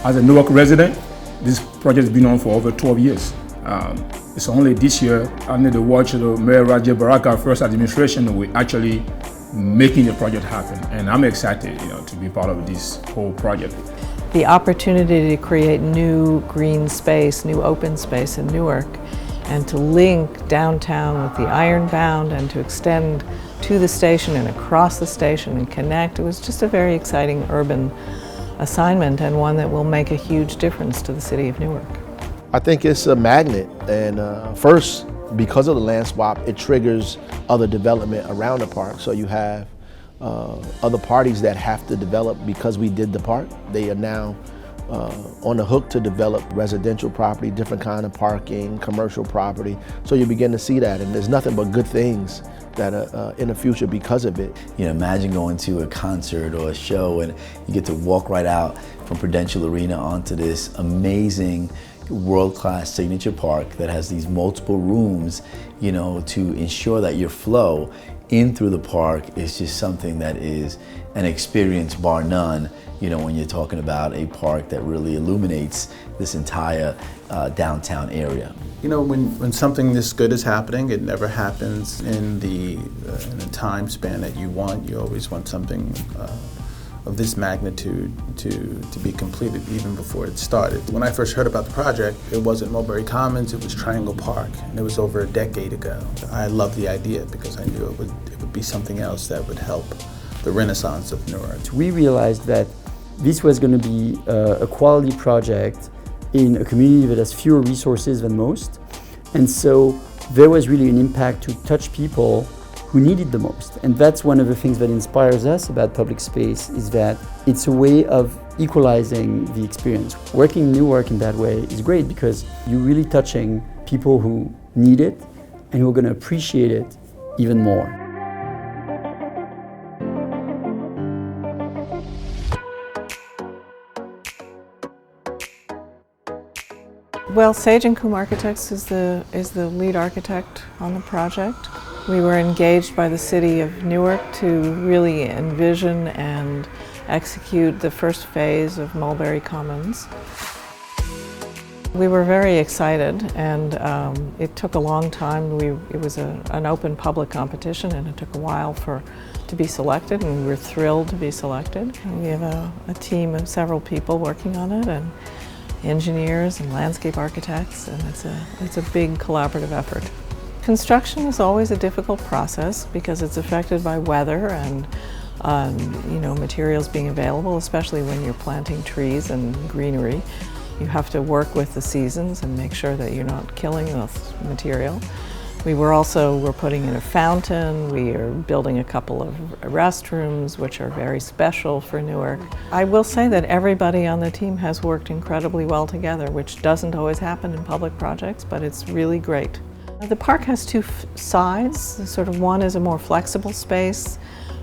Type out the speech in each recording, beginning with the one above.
As a Newark resident, this project has been on for over 12 years. It's only this year, under the watch of the Mayor Raja Baraka's first administration, we're actually making the project happen. And I'm excited, to be part of this whole project. The opportunity to create new green space, new open space in Newark, and to link downtown with the Ironbound and to extend to the station and across the station and connect. It was just a very exciting urban assignment and one that will make a huge difference to the city of Newark. I think it's a magnet, and first, because of the land swap, it triggers other development around the park. So you have other parties that have to develop because we did the park. They are now on the hook to develop residential property, different kind of parking, commercial property. So you begin to see that, and there's nothing but good things that are in the future because of it. Imagine going to a concert or a show and you get to walk right out from Prudential Arena onto this amazing world-class signature park that has these multiple rooms, to ensure that your flow in through the park is just something that is an experience bar none, when you're talking about a park that really illuminates this entire downtown area. When something this good is happening, it never happens in the time span that you want. You always want something of this magnitude to be completed even before it started. When I first heard about the project, it wasn't Mulberry Commons, it was Triangle Park, and it was over a decade ago. I loved the idea because I knew it would be something else that would help the renaissance of Newark. We realized that this was going to be a quality project in a community that has fewer resources than most, and so there was really an impact to touch people who need it the most. And that's one of the things that inspires us about public space, is that it's a way of equalizing the experience. Working in Newark in that way is great because you're really touching people who need it and who are going to appreciate it even more. Well, Sage & Coombe Architects is the lead architect on the project. We were engaged by the city of Newark to really envision and execute the first phase of Mulberry Commons. We were very excited, and it took a long time. It was an open public competition, and it took a while to be selected, and we were thrilled to be selected. And we have a team of several people working on it, and engineers and landscape architects, and it's a big collaborative effort. Construction is always a difficult process because it's affected by weather and materials being available, especially when you're planting trees and greenery. You have to work with the seasons and make sure that you're not killing the material. We're putting in a fountain, we are building a couple of restrooms which are very special for Newark. I will say that everybody on the team has worked incredibly well together, which doesn't always happen in public projects, but it's really great. The park has two sides. One is a more flexible space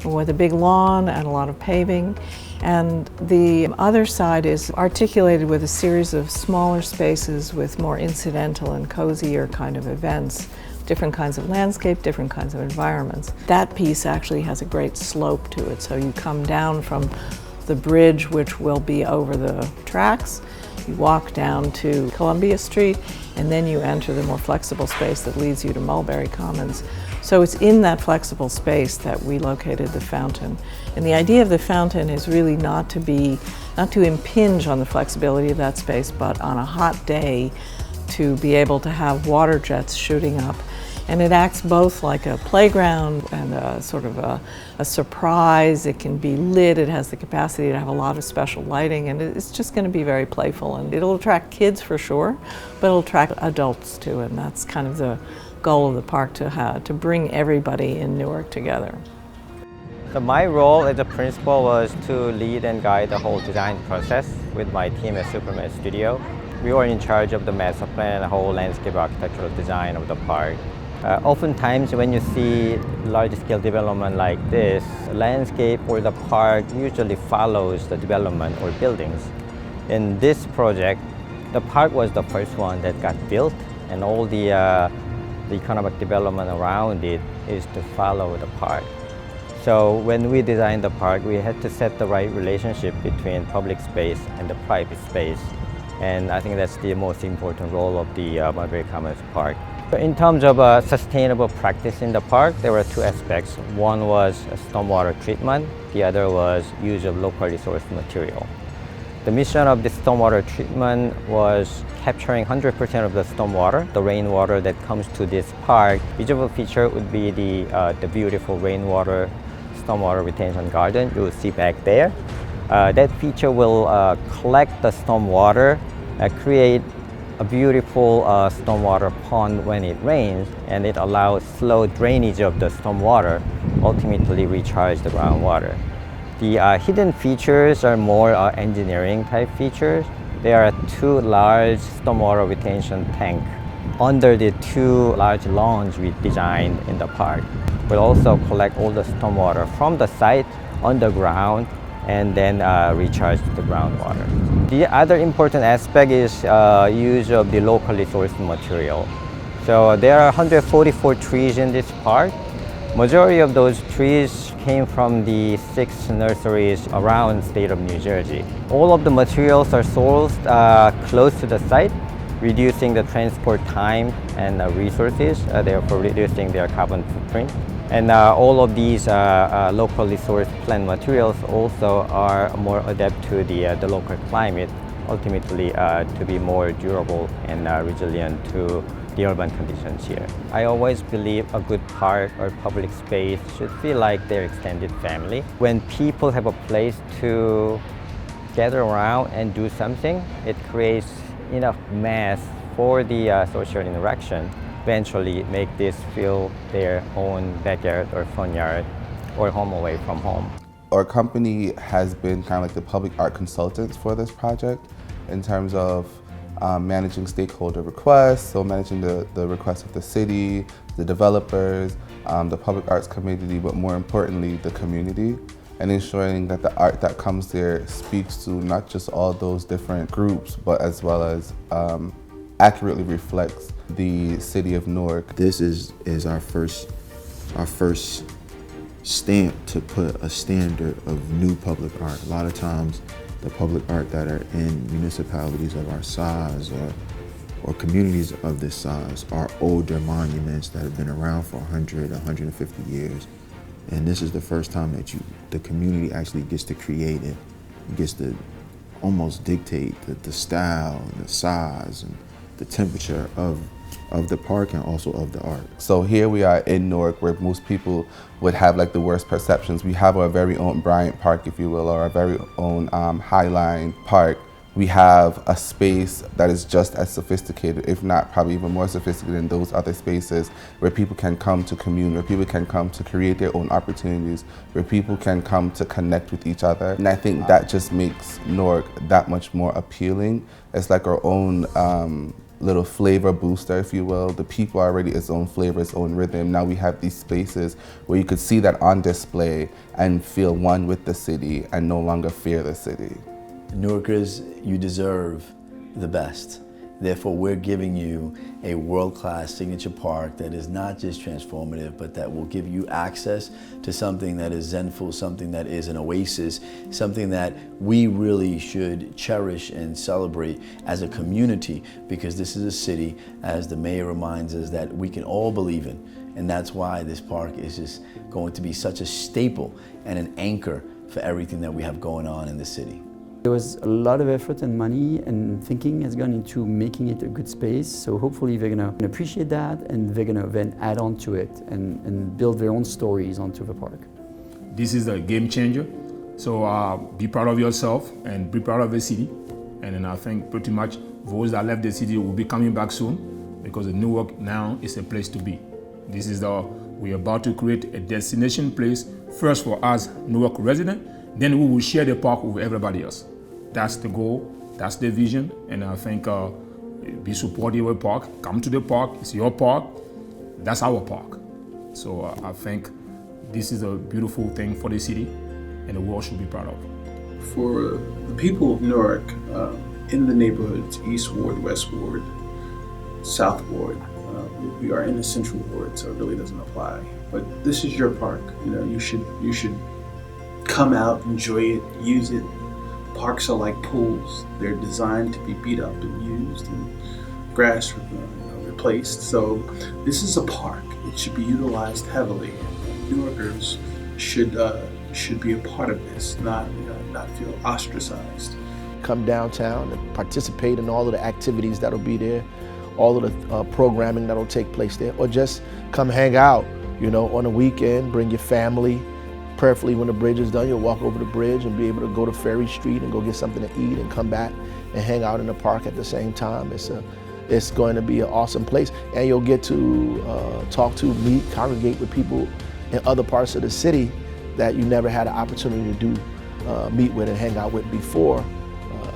with a big lawn and a lot of paving, and the other side is articulated with a series of smaller spaces with more incidental and cozier kind of events, different kinds of landscape, different kinds of environments. That piece actually has a great slope to it, so you come down from the bridge, which will be over the tracks, you walk down to Columbia Street, and then you enter the more flexible space that leads you to Mulberry Commons. So it's in that flexible space that we located the fountain. And the idea of the fountain is really not to impinge on the flexibility of that space, but on a hot day to be able to have water jets shooting up. And it acts both like a playground and a surprise. It can be lit, it has the capacity to have a lot of special lighting, and it's just going to be very playful. And it'll attract kids for sure, but it'll attract adults too, and that's kind of the goal of the park, to bring everybody in Newark together. So my role as a principal was to lead and guide the whole design process with my team at Superman Studio. We were in charge of the master plan and the whole landscape architectural design of the park. Oftentimes when you see large-scale development like this, the landscape or the park usually follows the development or buildings. In this project, the park was the first one that got built, and all the economic development around it is to follow the park. So when we designed the park, we had to set the right relationship between public space and the private space. And I think that's the most important role of the Mulberry Commons Park. In terms of sustainable practice in the park, there were two aspects. One was stormwater treatment, the other was use of locally sourced material. The mission of the stormwater treatment was capturing 100% of the stormwater, the rainwater that comes to this park. Visible feature would be the beautiful rainwater stormwater retention garden you will see back there. That feature will collect the stormwater, create a beautiful stormwater pond when it rains, and it allows slow drainage of the stormwater, ultimately recharge the groundwater. The hidden features are more engineering type features. There are two large stormwater retention tanks under the two large lawns we designed in the park. We'll also collect all the stormwater from the site underground and then recharge the groundwater. The other important aspect is use of the locally sourced material. So there are 144 trees in this park. Majority of those trees came from the 6 nurseries around the state of New Jersey. All of the materials are sourced close to the site, reducing the transport time and resources, therefore reducing their carbon footprint. And all of these locally sourced plant materials also are more adapt to the local climate, ultimately to be more durable and resilient to the urban conditions here. I always believe a good park or public space should feel like their extended family. When people have a place to gather around and do something, it creates enough mass for the social interaction. Eventually make this feel their own backyard or front yard or home away from home. Our company has been kind of like the public art consultants for this project in terms of managing stakeholder requests, so managing the requests of the city, the developers, the public arts community, but more importantly, the community, and ensuring that the art that comes there speaks to not just all those different groups, but as well as accurately reflects the city of Newark. This is our first stamp to put a standard of new public art. A lot of times the public art that are in municipalities of our size or communities of this size are older monuments that have been around for 100, 150 years. And this is the first time that the community actually gets to create it. It gets to almost dictate the style and the size and the temperature of the park and also of the art. So here we are in Newark, where most people would have like the worst perceptions. We have our very own Bryant Park, if you will, or our very own Highline Park. We have a space that is just as sophisticated, if not probably even more sophisticated than those other spaces, where people can come to commune, where people can come to create their own opportunities, where people can come to connect with each other. And I think that just makes Newark that much more appealing. It's like our own little flavor booster, if you will. The people are already its own flavor, its own rhythm. Now we have these spaces where you could see that on display and feel one with the city and no longer fear the city. Newarkers, you deserve the best. Therefore, we're giving you a world-class signature park that is not just transformative, but that will give you access to something that is zenful, something that is an oasis, something that we really should cherish and celebrate as a community, because this is a city, as the mayor reminds us, that we can all believe in. And that's why this park is just going to be such a staple and an anchor for everything that we have going on in the city. There was a lot of effort and money and thinking has gone into making it a good space, so hopefully they're going to appreciate that and they're going to then add on to it and build their own stories onto the park. This is a game changer, so be proud of yourself and be proud of the city. And then I think pretty much those that left the city will be coming back soon, because Newark now is a place to be. This is we're about to create a destination place, first for us Newark residents, then we will share the park with everybody else. That's the goal, that's the vision, and I think be supportive of the park. Come to the park, it's your park, that's our park. So I think this is a beautiful thing for the city, and the world should be proud of. For the people of Newark, in the neighborhoods, East Ward, West Ward, South Ward, we are in the central ward, so it really doesn't apply. But this is your park. You know, you should come out, enjoy it, use it. Parks are like pools. They're designed to be beat up and used and grass replaced. So this is a park. It should be utilized heavily. And Newarkers should be a part of this, not feel ostracized. Come downtown and participate in all of the activities that'll be there, all of the programming that'll take place there, or just come hang out, you know, on a weekend, bring your family. Prayerfully, when the bridge is done, you'll walk over the bridge and be able to go to Ferry Street and go get something to eat and come back and hang out in the park at the same time. It's going to be an awesome place, and you'll get to talk to, meet, congregate with people in other parts of the city that you never had an opportunity to do, meet with and hang out with before,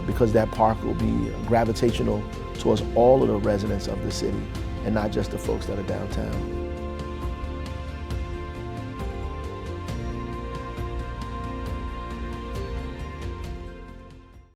because that park will be gravitational towards all of the residents of the city and not just the folks that are downtown.